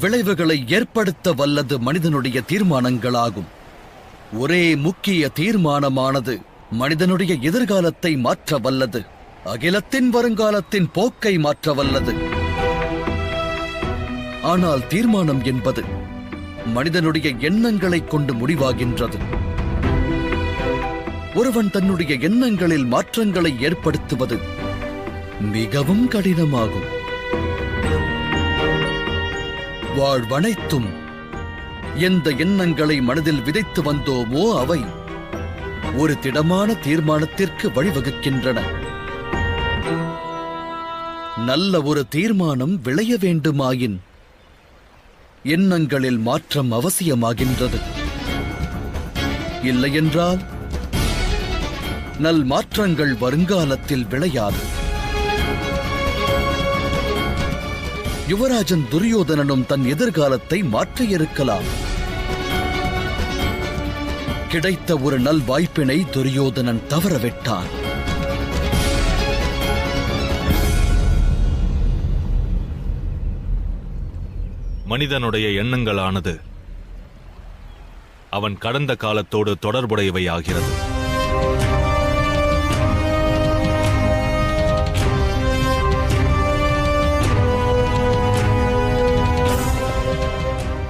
விளைவுகளை ஏற்படுத்த வல்லது மனிதனுடைய தீர்மானங்களாகும். ஒரே முக்கிய தீர்மானமானது மனிதனுடைய எதிர்காலத்தை மாற்ற வல்லது, அகிலத்தின் வருங்காலத்தின் போக்கை மாற்ற வல்லது. ஆனால் தீர்மானம் என்பது மனிதனுடைய எண்ணங்களை கொண்டு முடிவாகின்றது. ஒருவன் தன்னுடைய எண்ணங்களில் மாற்றங்களை ஏற்படுத்துவது மிகவும் கடினமாகும். வாழ்வனைத்தும் எந்த எண்ணங்களை மனதில் விதைத்து வந்தோமோ அவை ஒரு திடமான தீர்மானத்திற்கு வழிவகுக்கின்றன. நல்ல ஒரு தீர்மானம் விளைய வேண்டுமாயின் எண்ணங்களில் மாற்றம் அவசியமாகின்றது. இல்லையென்றால் நல் மாற்றங்கள் வருங்காலத்தில் விளையாது. யுவராஜன் துரியோதனனும் தன் எதிர்காலத்தை மாற்றியிருக்கலாம். கிடைத்த ஒரு நல் வாய்ப்பினை துரியோதனன் தவறவிட்டான். மனிதனுடைய எண்ணங்களானது அவன் கடந்த காலத்தோடு தொடர்புடையவையாகிறது.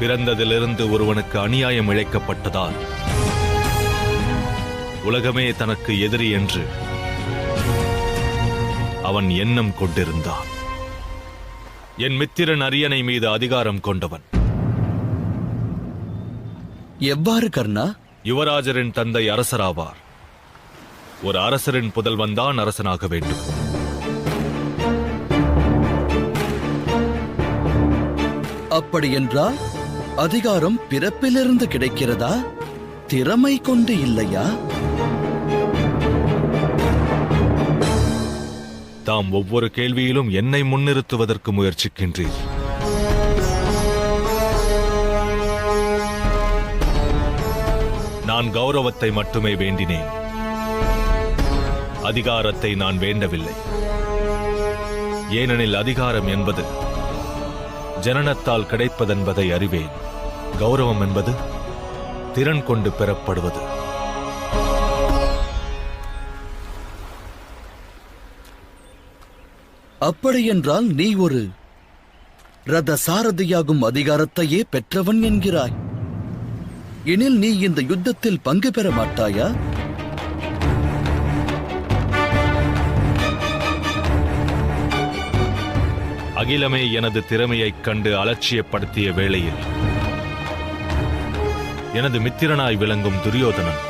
பிறந்ததிலிருந்து ஒருவனுக்கு அநியாயம் இழைக்கப்பட்டதால் உலகமே தனக்கு எதிரி என்று அவன் எண்ணம் கொண்டிருந்தான். என் மித்திரன் அரியணை மீது அதிகாரம் கொண்டவன். எவ்வாறு கர்ணா? யுவராஜரின் தந்தை அரசராவார். ஒரு அரசரின் புதல்வன்தான் அரசனாக வேண்டும். அப்படியென்றால் அதிகாரம் பிறப்பிலிருந்து கிடைக்கிறதா, திறமை கொண்டு இல்லையா? தாம் ஒவ்வொரு கேள்வியிலும் என்னை முன்னிறுத்துவதற்கு முயற்சிக்கின்றீர். நான் கௌரவத்தை மட்டுமே வேண்டினேன், அதிகாரத்தை நான் வேண்டவில்லை. ஏனெனில் அதிகாரம் என்பது ஜனனத்தால் கிடைப்பதென்பதை அறிவேன். கௌரவம் என்பது திறன் கொண்டு பெறப்படுவது. அப்படியென்றால் நீ ஒரு ரத சாரதியாகும் அதிகாரத்தையே பெற்றவன் என்கிறாய். எனில் நீ இந்த யுத்தத்தில் பங்கு பெற மாட்டாயா? அகிலமே எனது திறமையைக் கண்டு அலட்சியப்படுத்திய வேளையில் எனது மித்திரனாய் விளங்கும் துரியோதனன்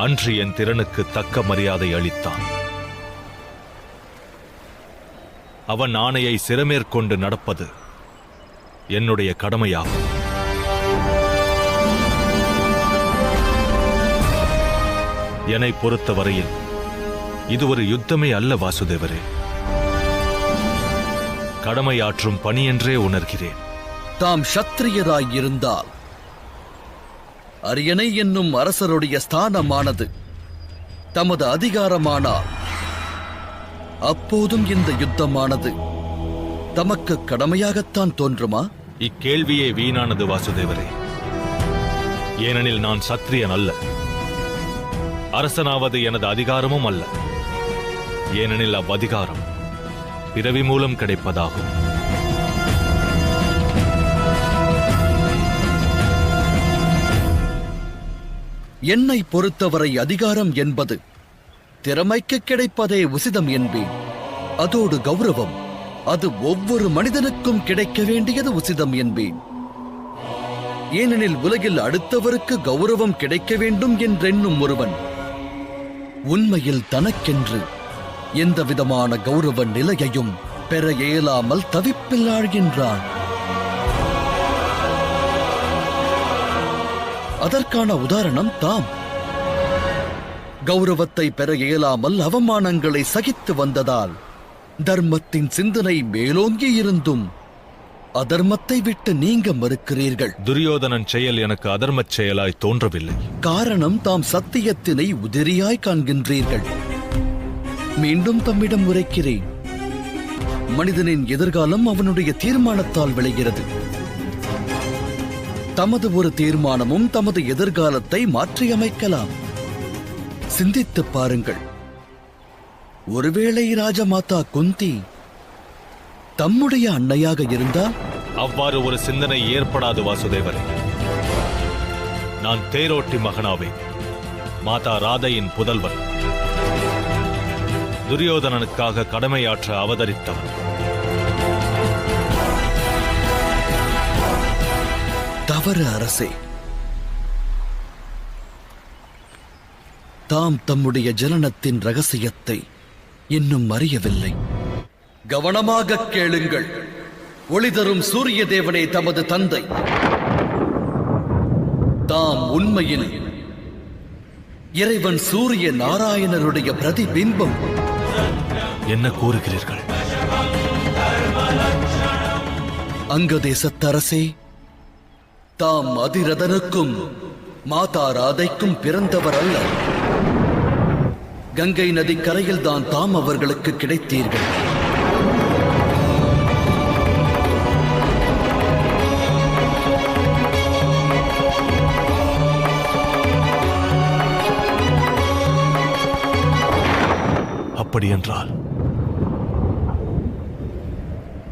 அன்று என் திறனுக்கு தக்க மரியாதை அளித்தான். அவன் ஆணையை சிரமேற்கொண்டு நடப்பது என்னுடைய கடமையாகும். என்னை பொறுத்தவரையில் இது ஒரு யுத்தமே அல்ல வாசுதேவரே, கடமையாற்றும் பணி என்றே உணர்கிறேன். தாம் சத்திரியராய் இருந்தால் அரியணை என்னும் அரசருடைய ஸ்தானமானது தமது அதிகாரமானால் அப்போதும் இந்த யுத்தமானது தமக்கு கடமையாகத்தான் தோன்றுமா? இக்கேள்வியே வீணானது வாசுதேவரே. ஏனெனில் நான் சத்திரியன் அல்ல. அரசனாவது எனது அதிகாரமும் அல்ல. ஏனெனில் அவ்வதிகாரம் பிறவி மூலம் கிடைப்பதாகும். என்னை பொறுத்தவரை அதிகாரம் என்பது திறமைக்கு கிடைப்பதே உசிதம் என்பேன். அதோடு கௌரவம், அது ஒவ்வொரு மனிதனுக்கும் கிடைக்க வேண்டியது உசிதம் என்பேன். ஏனெனில் உலகில் அடுத்தவருக்கு கௌரவம் கிடைக்க வேண்டும் என்றெண்ணும் ஒருவன் உண்மையில் தனக்கென்று எந்த விதமான கௌரவ நிலையையும் பெற இயலாமல் தவிப்பில் ஆழ்கின்றான். அதற்கான உதாரணம் தாம். கௌரவத்தை பெற இயலாமல் அவமானங்களை சகித்து வந்ததால் தர்மத்தின் சிந்தனை மேலோங்கி இருந்தும் அதர்மத்தை விட்டு நீங்க மறுக்கிறீர்கள். துரியோதனன் செயல் எனக்கு அதர்மச் செயலாய் தோன்றவில்லை. காரணம் தாம் சத்தியத்தினை உதிரியாய் காண்கின்றீர்கள். மீண்டும் தம்மிடம் உரைக்கிறேன், மனிதனின் எதிர்காலம் அவனுடைய தீர்மானத்தால் விளைகிறது. தமது ஒரு தீர்மானமும் தமது எதிர்காலத்தை மாற்றியமைக்கலாம். சிந்தித்துப் பாருங்கள். ஒருவேளை ராஜமாதா குந்தி தம்முடைய அன்னையாக இருந்தால்? அவ்வாறு ஒரு சிந்தனை ஏற்படாது வாசுதேவரே. நான் தேரோட்டி மகனாவே, மாதா ராதையின் புதல்வன், துரியோதனனுக்காக கடமையாற்ற அவதரித்தவன். தவறு அரசே. தாம் தம்முடைய ஜனனத்தின் ரகசியத்தை இன்னும் அறியவில்லை. கவனமாக கேளுங்கள். ஒளி தரும் சூரிய தேவனே தமது தந்தை. தாம் உண்மையில் இறைவன் சூரிய நாராயணருடைய பிரதிபிம்பம். என்ன கூறுகிறீர்கள்? அங்க தேசத்தரசே, தாம் அதிரதனுக்கும் மாதா ராதைக்கும் பிறந்தவர் அல்ல. கங்கை நதி கரையில் தான் தாம் அவர்களுக்கு கிடைத்தீர்கள். அப்படியென்றால்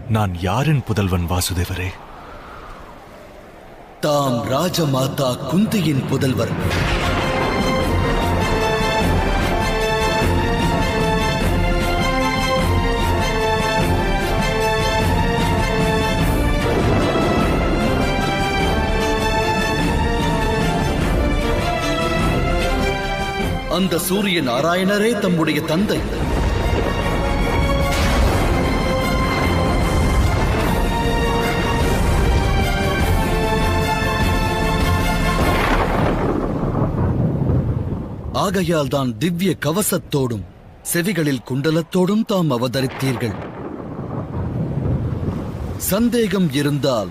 நான் யாரின் புதல்வன் வாசுதேவரே? தாம் ராஜமாதா குந்தியின் புதல்வர். அந்த சூரிய நாராயணரே தம்முடைய தந்தை. ஆகையால் தான் திவ்ய கவசத்தோடும் செவிகளில் குண்டலத்தோடும் தாம் அவதரித்தீர்கள். சந்தேகம் இருந்தால்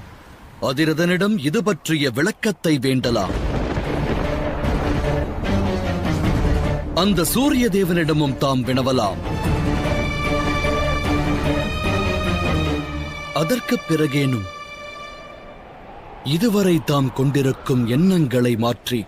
அதிரதனிடம் இது பற்றிய விளக்கத்தை வேண்டலாம். அந்த சூரிய தேவனிடமும் தாம் வினவலாம். அதற்குப் பிறகேனும் இதுவரை தாம் கொண்டிருக்கும் எண்ணங்களை மாற்றி